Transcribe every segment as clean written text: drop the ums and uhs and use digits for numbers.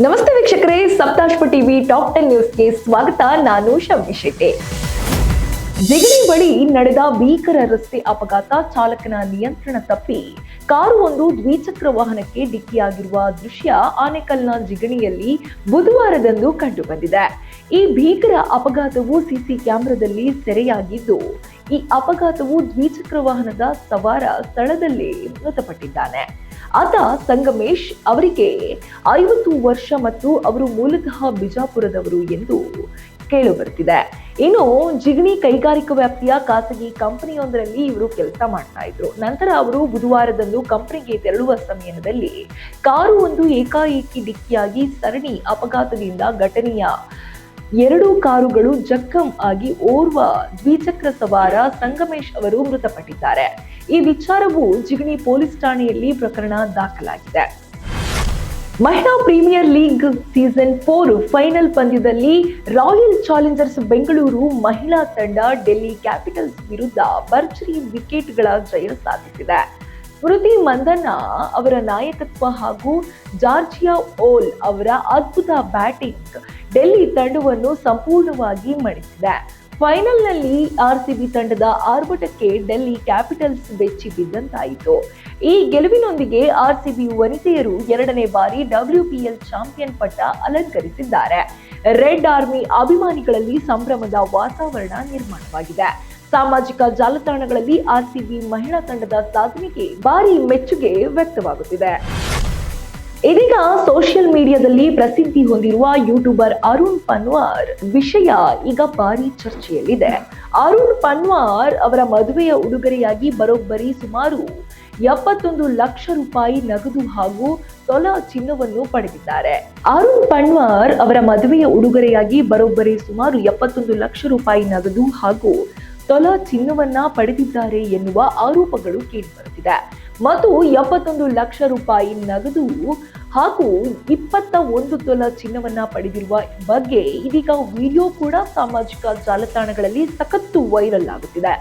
ನಮಸ್ತೆ ವೀಕ್ಷಕರೇ, Saptashwa TV top 10 ನ್ಯೂಸ್ಗೆ ಸ್ವಾಗತ. ನಾನು ಶಮ್ಮಿ ಶೆಟ್ಟಿ. ಜಿಗಣಿ ಬಳಿ ನಡೆದ ಭೀಕರ ರಸ್ತೆ ಅಪಘಾತ. ಚಾಲಕನ ನಿಯಂತ್ರಣ ತಪ್ಪಿ ಕಾರು ಒಂದು ದ್ವಿಚಕ್ರ ವಾಹನಕ್ಕೆ ಡಿಕ್ಕಿಯಾಗಿರುವ ದೃಶ್ಯ ಆನೇಕಲ್ನ ಜಿಗಣಿಯಲ್ಲಿ ಬುಧವಾರದಂದು ಕಂಡುಬಂದಿದೆ. ಈ ಭೀಕರ ಅಪಘಾತವು ಸಿಸಿ ಕ್ಯಾಮೆರಾದಲ್ಲಿ ಸೆರೆಯಾಗಿದ್ದು, ಈ ಅಪಘಾತವು ದ್ವಿಚಕ್ರ ವಾಹನದ ಸವಾರ ಸ್ಥಳದಲ್ಲೇ ಮೃತಪಟ್ಟಿದ್ದಾನೆ. ಆತ ಸಂಗಮೇಶ್, ಅವರಿಗೆ 50 ವರ್ಷ ಮತ್ತು ಅವರು ಮೂಲತಃ ಬಿಜಾಪುರದವರು ಎಂದು ಕೇಳಿಬರುತ್ತಿದೆ. ಇನ್ನು ಜಿಗಣಿ ಕೈಗಾರಿಕಾ ವ್ಯಾಪ್ತಿಯ ಖಾಸಗಿ ಕಂಪನಿಯೊಂದರಲ್ಲಿ ಇವರು ಕೆಲಸ ಮಾಡ್ತಾ ಇದ್ರು. ನಂತರ ಅವರು ಬುಧವಾರದಂದು ಕಂಪನಿಗೆ ತೆರಳುವ ಸಮಯದಲ್ಲಿ ಕಾರು ಒಂದು ಏಕಾಏಕಿ ಡಿಕ್ಕಿಯಾಗಿ ಸರಣಿ ಅಪಘಾತದಿಂದ ಘಟನೆಯ 2 ಕಾರುಗಳು ಜಖಂ ಆಗಿ ಓರ್ವ ದ್ವಿಚಕ್ರ ಸವಾರ ಸಂಗಮೇಶ್ ಅವರು ಮೃತಪಟ್ಟಿದ್ದಾರೆ. ಈ ವಿಚಾರವು ಜಿಗಣಿ ಪೊಲೀಸ್ ಠಾಣೆಯಲ್ಲಿ ಪ್ರಕರಣ ದಾಖಲಾಗಿದೆ. ಮಹಿಳಾ ಪ್ರೀಮಿಯರ್ ಲೀಗ್ ಸೀಸನ್ 4 ಫೈನಲ್ ಪಂದ್ಯದಲ್ಲಿ ರಾಯಲ್ ಚಾಲೆಂಜರ್ಸ್ ಬೆಂಗಳೂರು ಮಹಿಳಾ ತಂಡ ಡೆಲ್ಲಿ ಕ್ಯಾಪಿಟಲ್ಸ್ ವಿರುದ್ಧ ಭರ್ಜರಿ ವಿಕೆಟ್ಗಳ ಜಯ ಸಾಧಿಸಿದೆ. ಸ್ಮೃತಿ ಮಂದಣ್ಣ ಅವರ ನಾಯಕತ್ವ ಹಾಗೂ ಜಾರ್ಜಿಯಾ ಓಲ್ ಅವರ ಅದ್ಭುತ ಬ್ಯಾಟಿಂಗ್ ಡೆಲ್ಲಿ ತಂಡವನ್ನು ಸಂಪೂರ್ಣವಾಗಿ ಮಣಿಸಿದೆ. ಫೈನಲ್ನಲ್ಲಿ ಆರ್ಸಿಬಿ ತಂಡದ ಆರ್ಭಟಕ್ಕೆ ಡೆಲ್ಲಿ ಕ್ಯಾಪಿಟಲ್ಸ್ ಬೆಚ್ಚಿ ಬಿದ್ದಂತಾಯಿತು. ಈ ಗೆಲುವಿನೊಂದಿಗೆ ಆರ್ಸಿಬಿ ವನಿತೆಯರು 2ನೇ ಬಾರಿ WPL ಚಾಂಪಿಯನ್ ಪಟ್ಟ ಅಲಂಕರಿಸಿದ್ದಾರೆ. ರೆಡ್ ಆರ್ಮಿ ಅಭಿಮಾನಿಗಳಲ್ಲಿ ಸಂಭ್ರಮದ ವಾತಾವರಣ ನಿರ್ಮಾಣವಾಗಿದೆ. ಸಾಮಾಜಿಕ ಜಾಲತಾಣಗಳಲ್ಲಿ ಆರ್ಸಿಬಿ ಮಹಿಳಾ ತಂಡದ ಸಾಧನೆಗೆ ಭಾರಿ ಮೆಚ್ಚುಗೆ ವ್ಯಕ್ತವಾಗುತ್ತಿದೆ. ಇದೀಗ ಸೋಷಿಯಲ್ ಮೀಡಿಯಾದಲ್ಲಿ ಪ್ರಸಿದ್ಧಿ ಹೊಂದಿರುವ ಯೂಟ್ಯೂಬರ್ ಅರುಣ್ ಪನ್ವಾರ್ ವಿಷಯ ಈಗ ಭಾರಿ ಚರ್ಚೆಯಲ್ಲಿದೆ. ಅರುಣ್ ಪನ್ವಾರ್ ಅವರ ಮದುವೆಯ ಉಡುಗೊರೆಯಾಗಿ ಬರೋಬ್ಬರಿ ಸುಮಾರು 71 ಲಕ್ಷ ರೂಪಾಯಿ ನಗದು ಹಾಗೂ ತೊಲ ಚಿನ್ನವನ್ನು ಪಡೆದಿದ್ದಾರೆ. ಅರುಣ್ ಪನ್ವಾರ್ ಅವರ ಮದುವೆಯ ಉಡುಗೊರೆಯಾಗಿ ಬರೋಬ್ಬರಿ ಸುಮಾರು 71 ಲಕ್ಷ ರೂಪಾಯಿ ನಗದು ಹಾಗೂ ತೊಲ ಚಿನ್ನವನ್ನ ಪಡೆದಿದ್ದಾರೆ ಎನ್ನುವ ಆರೋಪಗಳು ಕೇಳಿಬರುತ್ತಿದೆ. ಮತ್ತು 71 ಲಕ್ಷ ರೂಪಾಯಿ ನಗದು ಹಾಗೂ 21 ತೊಲ ಚಿನ್ನವನ್ನ ಪಡೆದಿರುವ ಬಗ್ಗೆ ಇದೀಗ ವಿಡಿಯೋ ಕೂಡ ಸಾಮಾಜಿಕ ಜಾಲತಾಣಗಳಲ್ಲಿ ಸಖತ್ತು ವೈರಲ್ ಆಗುತ್ತಿದೆ.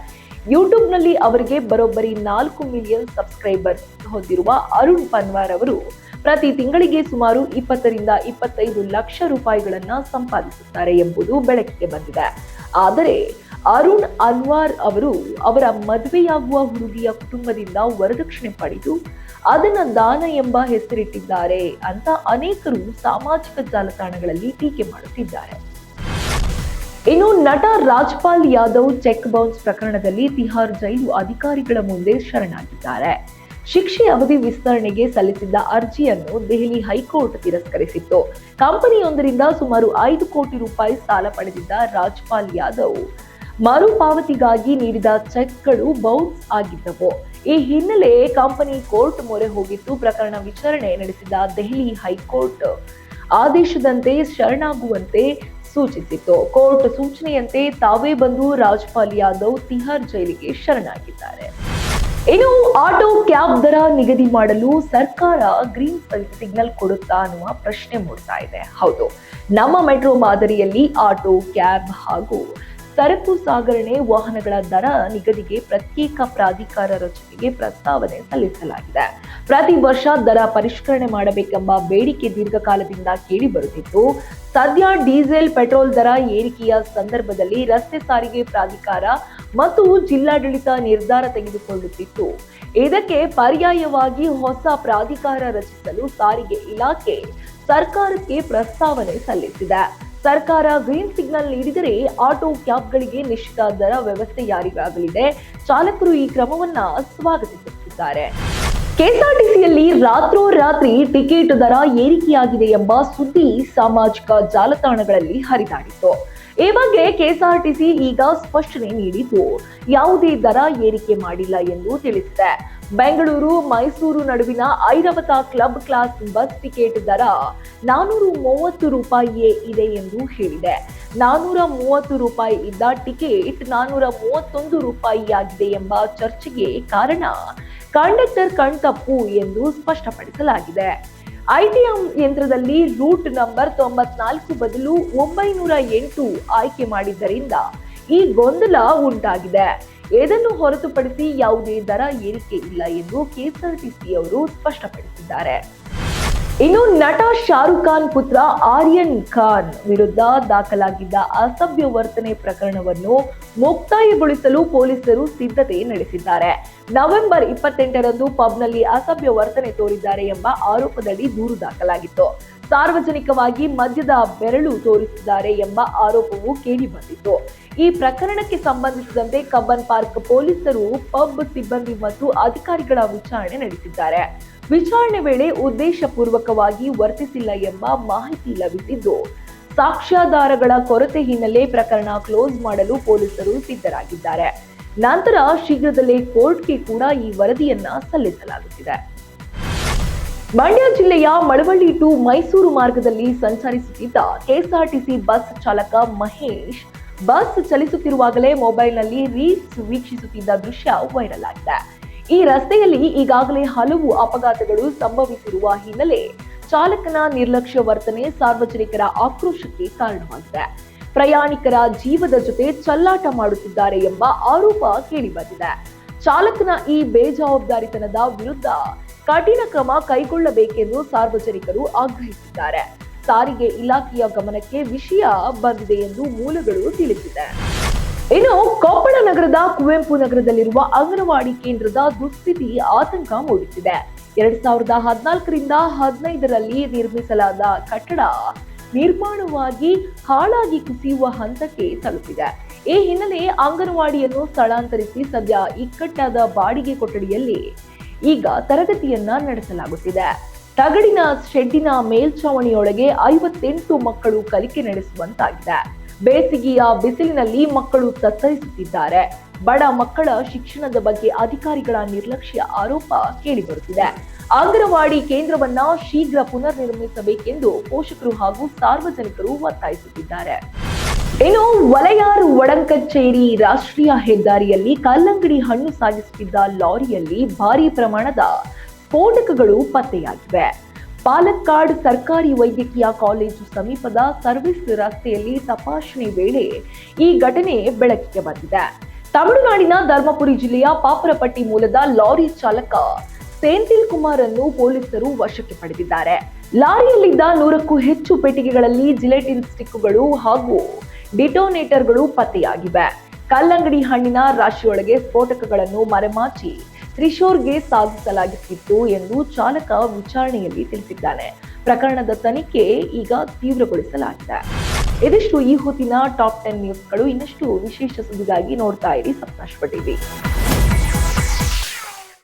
ಯೂಟ್ಯೂಬ್ನಲ್ಲಿ ಅವರಿಗೆ ಬರೋಬ್ಬರಿ 4 ಮಿಲಿಯನ್ ಸಬ್ಸ್ಕ್ರೈಬರ್ ಹೊಂದಿರುವ ಅರುಣ್ ಪನ್ವಾರ್ ಅವರು ಪ್ರತಿ ತಿಂಗಳಿಗೆ ಸುಮಾರು 20 ರಿಂದ 25 ಲಕ್ಷ ರೂಪಾಯಿಗಳನ್ನ ಸಂಪಾದಿಸುತ್ತಾರೆ ಎಂಬುದು ಬೆಳಕಿಗೆ ಬಂದಿದೆ. ಆದರೆ ಅರುಣ್ ಅನ್ವಾರ್ ಅವರು ಅವರ ಮದುವೆಯಾಗುವ ಹುಡುಗಿಯ ಕುಟುಂಬದಿಂದ ವರದಕ್ಷಿಣೆ ಪಡೆದು ಅದನ್ನ ದಾನ ಎಂಬ ಹೆಸರಿಟ್ಟಿದ್ದಾರೆ ಅಂತ ಅನೇಕರು ಸಾಮಾಜಿಕ ಜಾಲತಾಣಗಳಲ್ಲಿ ಟೀಕೆ ಮಾಡುತ್ತಿದ್ದಾರೆ. ಇನ್ನು ನಟ ರಾಜ್ಪಾಲ್ ಯಾದವ್ ಚೆಕ್ ಬೌನ್ಸ್ ಪ್ರಕರಣದಲ್ಲಿ ತಿಹಾರ್ ಜೈಲು ಅಧಿಕಾರಿಗಳ ಮುಂದೆ ಶರಣಾಗಿದ್ದಾರೆ. ಶಿಕ್ಷೆ ಅವಧಿ ವಿಸ್ತರಣೆಗೆ ಸಲ್ಲಿಸಿದ್ದ ಅರ್ಜಿಯನ್ನು ದೆಹಲಿ ಹೈಕೋರ್ಟ್ ತಿರಸ್ಕರಿಸಿತ್ತು. ಕಂಪನಿಯೊಂದರಿಂದ ಸುಮಾರು 5 ಕೋಟಿ ರೂಪಾಯಿ ಸಾಲ ಪಡೆದಿದ್ದ ರಾಜ್ಪಾಲ್ ಯಾದವ್ ಮರುಪಾವತಿಗಾಗಿ ನೀಡಿದ ಚೆಕ್ಗಳು ಬೌನ್ಸ್ ಆಗಿದ್ದವು. ಈ ಹಿನ್ನೆಲೆ ಕಂಪನಿ ಕೋರ್ಟ್ ಮೊರೆ ಹೋಗಿತ್ತು. ಪ್ರಕರಣ ವಿಚಾರಣೆ ನಡೆಸಿದ ದೆಹಲಿ ಹೈಕೋರ್ಟ್ ಆದೇಶದಂತೆ ಶರಣಾಗುವಂತೆ ಸೂಚಿಸಿತ್ತು. ಕೋರ್ಟ್ ಸೂಚನೆಯಂತೆ ತಾವೇ ಬಂದು ರಾಜ್ಪಾಲ್ ಯಾದವ್ ತಿಹಾರ್ ಜೈಲಿಗೆ ಶರಣಾಗಿದ್ದಾರೆ. ಇನ್ನು ಆಟೋ ಕ್ಯಾಬ್ ದರ ನಿಗದಿ ಮಾಡಲು ಸರ್ಕಾರ ಗ್ರೀನ್ ಸಿಗ್ನಲ್ ಕೊಡುತ್ತಾ ಅನ್ನುವ ಪ್ರಶ್ನೆ ಮೂಡ್ತಾ ಇದೆ. ಹೌದು, ನಮ್ಮ ಮೆಟ್ರೋ ಮಾದರಿಯಲ್ಲಿ ಆಟೋ, ಕ್ಯಾಬ್ ಹಾಗೂ ಸರಕು ಸಾಗಣೆ ವಾಹನಗಳ ದರ ನಿಗದಿಗೆ ಪ್ರತ್ಯೇಕ ಪ್ರಾಧಿಕಾರ ರಚನೆಗೆ ಪ್ರಸ್ತಾವನೆ ಸಲ್ಲಿಸಲಾಗಿದೆ. ಪ್ರತಿ ವರ್ಷ ದರ ಪರಿಷ್ಕರಣೆ ಮಾಡಬೇಕೆಂಬ ಬೇಡಿಕೆ ದೀರ್ಘಕಾಲದಿಂದ ಕೇಳಿ ಬರುತ್ತಿತ್ತು. ಸದ್ಯ ಡೀಸೆಲ್, ಪೆಟ್ರೋಲ್ ದರ ಏರಿಕೆಯ ಸಂದರ್ಭದಲ್ಲಿ ರಸ್ತೆ ಸಾರಿಗೆ ಪ್ರಾಧಿಕಾರ ಮತ್ತು ಜಿಲ್ಲಾಡಳಿತ ನಿರ್ಧಾರ ತೆಗೆದುಕೊಳ್ಳುತ್ತಿತ್ತು. ಇದಕ್ಕೆ ಪರ್ಯಾಯವಾಗಿ ಹೊಸ ಪ್ರಾಧಿಕಾರ ರಚಿಸಲು ಸಾರಿಗೆ ಇಲಾಖೆ ಸರ್ಕಾರಕ್ಕೆ ಪ್ರಸ್ತಾವನೆ ಸಲ್ಲಿಸಿದೆ. ಸರ್ಕಾರ ಗ್ರೀನ್ ಸಿಗ್ನಲ್ ನೀಡಿದರೆ ಆಟೋ ಕ್ಯಾಬ್ಗಳಿಗೆ ನಿಶ್ಚಿತ ದರ ವ್ಯವಸ್ಥೆ ಜಾರಿಯಾಗಲಿದೆ. ಚಾಲಕರು ಈ ಕ್ರಮವನ್ನ ಸ್ವಾಗತಿಸುತ್ತಿದ್ದಾರೆ. ಕೆಎಸ್ಆರ್ಟಿಸಿಯಲ್ಲಿ ರಾತ್ರೋರಾತ್ರಿ ಟಿಕೆಟ್ ದರ ಏರಿಕೆಯಾಗಿದೆ ಎಂಬ ಸುದ್ದಿ ಸಾಮಾಜಿಕ ಜಾಲತಾಣಗಳಲ್ಲಿ ಹರಿದಾಡಿತ್ತು. ಈ ಬಗ್ಗೆ ಕೆಎಸ್ಆರ್ಟಿಸಿ ಈಗ ಸ್ಪಷ್ಟನೆ ನೀಡಿದ್ದು ಯಾವುದೇ ದರ ಏರಿಕೆ ಮಾಡಿಲ್ಲ ಎಂದು ತಿಳಿಸಿದೆ. ಬೆಂಗಳೂರು ಮೈಸೂರು ನಡುವಿನ Airavat club class bus ticket ದರ 430 ರೂಪಾಯಿಯೇ ಇದೆ ಎಂದು ಹೇಳಿದೆ. 430 ರೂಪಾಯಿ ಇದ್ದ ಟಿಕೆಟ್ 431 ರೂಪಾಯಿಯಾಗಿದೆ ಎಂಬ ಚರ್ಚೆಗೆ ಕಾರಣ ಕಂಡಕ್ಟರ್ ಕಣ್ತಪ್ಪು ಎಂದು ಸ್ಪಷ್ಟಪಡಿಸಲಾಗಿದೆ. ಐಟಿಎಂ ಯಂತ್ರದಲ್ಲಿ ರೂಟ್ ನಂಬರ್ 94 ಬದಲು 908 ಆಯ್ಕೆ ಮಾಡಿದ್ದರಿಂದ ಈ ಗೊಂದಲ ಉಂಟಾಗಿದೆ. ಇದನ್ನು ಹೊರತುಪಡಿಸಿ ಯಾವುದೇ ದರ ಏರಿಕೆ ಇಲ್ಲ ಎಂದು ಕೆಎಸ್ಆರ್ಟಿಸಿ ಅವರು ಸ್ಪಷ್ಟಪಡಿಸಿದ್ದಾರೆ. ಇನ್ನು ನಟ ಶಾರುಖ್ ಖಾನ್ ಪುತ್ರ ಆರ್ಯನ್ ಖಾನ್ ವಿರುದ್ಧ ದಾಖಲಾಗಿದ್ದ ಅಸಭ್ಯ ವರ್ತನೆ ಪ್ರಕರಣವನ್ನು ಮುಕ್ತಾಯಗೊಳಿಸಲು ಪೊಲೀಸರು ಸಿದ್ಧತೆ ನಡೆಸಿದ್ದಾರೆ. ನವೆಂಬರ್ 28ರಂದು ಪಬ್ನಲ್ಲಿ ಅಸಭ್ಯ ವರ್ತನೆ ತೋರಿದ್ದಾರೆ ಎಂಬ ಆರೋಪದಡಿ ದೂರು ದಾಖಲಾಗಿತ್ತು. ಸಾರ್ವಜನಿಕವಾಗಿ ಮದ್ಯದ ಬೆರಳು ತೋರಿಸಿದ್ದಾರೆ ಎಂಬ ಆರೋಪವು ಕೇಳಿಬಂದಿತ್ತು. ಈ ಪ್ರಕರಣಕ್ಕೆ ಸಂಬಂಧಿಸಿದಂತೆ ಕಬ್ಬನ್ ಪಾರ್ಕ್ ಪೊಲೀಸರು ಪಬ್ ಸಿಬ್ಬಂದಿ ಮತ್ತು ಅಧಿಕಾರಿಗಳ ವಿಚಾರಣೆ ನಡೆಸಿದ್ದಾರೆ. ವಿಚಾರಣೆ ವೇಳೆ ಉದ್ದೇಶಪೂರ್ವಕವಾಗಿ ವರ್ತಿಸಿಲ್ಲ ಎಂಬ ಮಾಹಿತಿ ಲಭಿಸಿದ್ದು, ಸಾಕ್ಷ್ಯಾಧಾರಗಳ ಕೊರತೆ ಹಿನ್ನೆಲೆ ಪ್ರಕರಣ ಕ್ಲೋಸ್ ಮಾಡಲು ಪೊಲೀಸರು ಸಿದ್ಧರಾಗಿದ್ದಾರೆ. ನಂತರ ಶೀಘ್ರದಲ್ಲೇ ಕೋರ್ಟ್ಗೆ ಕೂಡ ಈ ವರದಿಯನ್ನ ಸಲ್ಲಿಸಲಾಗುತ್ತಿದೆ. ಮಂಡ್ಯ ಜಿಲ್ಲೆಯ ಮಳವಳ್ಳಿ ಟು ಮೈಸೂರು ಮಾರ್ಗದಲ್ಲಿ ಸಂಚರಿಸುತ್ತಿದ್ದ ಕೆಎಸ್ಆರ್ಟಿಸಿ ಬಸ್ ಚಾಲಕ ಮಹೇಶ್ ಬಸ್ ಚಲಿಸುತ್ತಿರುವಾಗಲೇ ಮೊಬೈಲ್ನಲ್ಲಿ ರೀಲ್ಸ್ ವೀಕ್ಷಿಸುತ್ತಿದ್ದ ದೃಶ್ಯ ವೈರಲ್ ಆಗಿದೆ. ಈ ರಸ್ತೆಯಲ್ಲಿ ಈಗಾಗಲೇ ಹಲವು ಅಪಘಾತಗಳು ಸಂಭವಿಸಿರುವ ಹಿನ್ನೆಲೆ ಚಾಲಕನ ನಿರ್ಲಕ್ಷ್ಯ ವರ್ತನೆ ಸಾರ್ವಜನಿಕರ ಆಕ್ರೋಶಕ್ಕೆ ಕಾರಣವಾಗಿದೆ. ಪ್ರಯಾಣಿಕರ ಜೀವದ ಜೊತೆ ಚೆಲ್ಲಾಟ ಮಾಡುತ್ತಿದ್ದಾರೆ ಎಂಬ ಆರೋಪ ಕೇಳಿಬಂದಿದೆ. ಚಾಲಕನ ಈ ಬೇಜವಾಬ್ದಾರಿತನದ ವಿರುದ್ಧ ಕಠಿಣ ಕ್ರಮ ಕೈಗೊಳ್ಳಬೇಕೆಂದು ಸಾರ್ವಜನಿಕರು ಆಗ್ರಹಿಸಿದ್ದಾರೆ. ಸಾರಿಗೆ ಇಲಾಖೆಯ ಗಮನಕ್ಕೆ ವಿಷಯ ಬಂದಿದೆ ಎಂದು ಮೂಲಗಳು ತಿಳಿಸಿದೆ. ಇನ್ನು ಕೊಪ್ಪಳ ನಗರದ ಕುವೆಂಪು ನಗರದಲ್ಲಿರುವ ಅಂಗನವಾಡಿ ಕೇಂದ್ರದ ದುಸ್ಥಿತಿ ಆತಂಕ ಮೂಡಿಸಿದೆ. 2014ರಿಂದ 15ರಲ್ಲಿ ನಿರ್ಮಿಸಲಾದ ಕಟ್ಟಡ ನಿರ್ಮಾಣವಾಗಿ ಈಗ ಕುಸಿಯುವ ಹಂತಕ್ಕೆ ತಲುಪಿದೆ. ಈ ಹಿನ್ನೆಲೆ ಅಂಗನವಾಡಿಯನ್ನು ಸ್ಥಳಾಂತರಿಸಿ ಸದ್ಯ ಇಕ್ಕಟ್ಟಾದ ಬಾಡಿಗೆ ಕೊಠಡಿಯಲ್ಲಿ ಈಗ ತರಗತಿಯನ್ನ ನಡೆಸಲಾಗುತ್ತಿದೆ. ತಗಡಿನ ಶೆಡ್ಡಿನ ಮೇಲ್ಛಾವಣಿಯೊಳಗೆ 58 ಮಕ್ಕಳು ಕಲಿಕೆ ನಡೆಸುವಂತಾಗಿದೆ. ಬೇಸಿಗೆಯ ಬಿಸಿಲಿನಲ್ಲಿ ಮಕ್ಕಳು ತತ್ತರಿಸುತ್ತಿದ್ದಾರೆ. ಬಡ ಮಕ್ಕಳ ಶಿಕ್ಷಣದ ಬಗ್ಗೆ ಅಧಿಕಾರಿಗಳ ನಿರ್ಲಕ್ಷ್ಯ ಆರೋಪ ಕೇಳಿಬರುತ್ತಿದೆ. ಅಂಗನವಾಡಿ ಕೇಂದ್ರವನ್ನ ಶೀಘ್ರ ಪುನರ್ ನಿರ್ಮಿಸಬೇಕೆಂದು ಪೋಷಕರು ಹಾಗೂ ಸಾರ್ವಜನಿಕರು ಒತ್ತಾಯಿಸುತ್ತಿದ್ದಾರೆ. ಇನ್ನು ವಲಯಾರ್ ವಡಂಕಚೇರಿ ರಾಷ್ಟ್ರೀಯ ಹೆದ್ದಾರಿಯಲ್ಲಿ ಕಲ್ಲಂಗಡಿ ಹಣ್ಣು ಸಾಗಿಸುತ್ತಿದ್ದ ಲಾರಿಯಲ್ಲಿ ಭಾರೀ ಪ್ರಮಾಣದ ಸ್ಫೋಟಕಗಳು ಪತ್ತೆಯಾಗಿವೆ. ಪಾಲಕ್ಕಾಡ್ ಸರ್ಕಾರಿ ವೈದ್ಯಕೀಯ ಕಾಲೇಜು ಸಮೀಪದ ಸರ್ವಿಸ್ ರಸ್ತೆಯಲ್ಲಿ ತಪಾಸಣೆ ವೇಳೆ ಈ ಘಟನೆ ಬೆಳಕಿಗೆ ಬಂದಿದೆ. ತಮಿಳುನಾಡಿನ ಧರ್ಮಪುರಿ ಜಿಲ್ಲೆಯ ಪಾಪರಪಟ್ಟಿ ಮೂಲದ ಲಾರಿ ಚಾಲಕ ಸೆಂಥಿಲ್ ಕುಮಾರ್ ಅನ್ನು ಪೊಲೀಸರು ವಶಕ್ಕೆ ಪಡೆದಿದ್ದಾರೆ. ಲಾರಿಯಲ್ಲಿದ್ದ 100ಕ್ಕೂ ಹೆಚ್ಚು ಪೆಟ್ಟಿಗೆಗಳಲ್ಲಿ ಜಿಲೆಟಿನ್ ಸ್ಟಿಕ್ಗಳು ಹಾಗೂ ಡಿಟೋನೇಟರ್ಗಳು ಪತ್ತೆಯಾಗಿವೆ. ಕಲ್ಲಂಗಡಿ ಹಣ್ಣಿನ ರಾಶಿಯೊಳಗೆ ಸ್ಫೋಟಕಗಳನ್ನು ಮರೆಮಾಚಿ ತ್ರಿಶೂರ್ಗೆ ಸಾಗಿಸಲಾಗುತ್ತಿತ್ತು ಎಂದು ಚಾಲಕ ವಿಚಾರಣೆಯಲ್ಲಿ ತಿಳಿಸಿದ್ದಾನೆ. ಪ್ರಕರಣದ ತನಿಖೆ ಈಗ ತೀವ್ರಗೊಳಿಸಲಾಗಿದೆ. ಇದಿಷ್ಟು ಈ ಹೊತ್ತಿನ ಟಾಪ್ 10 ನ್ಯೂಸ್ಗಳು. ಇನ್ನಷ್ಟು ವಿಶೇಷ ಸುದ್ದಿಗಾಗಿ ನೋಡ್ತಾ ಇರಿ ಸಪ್ತಾಶ್ವ ಟಿವಿ.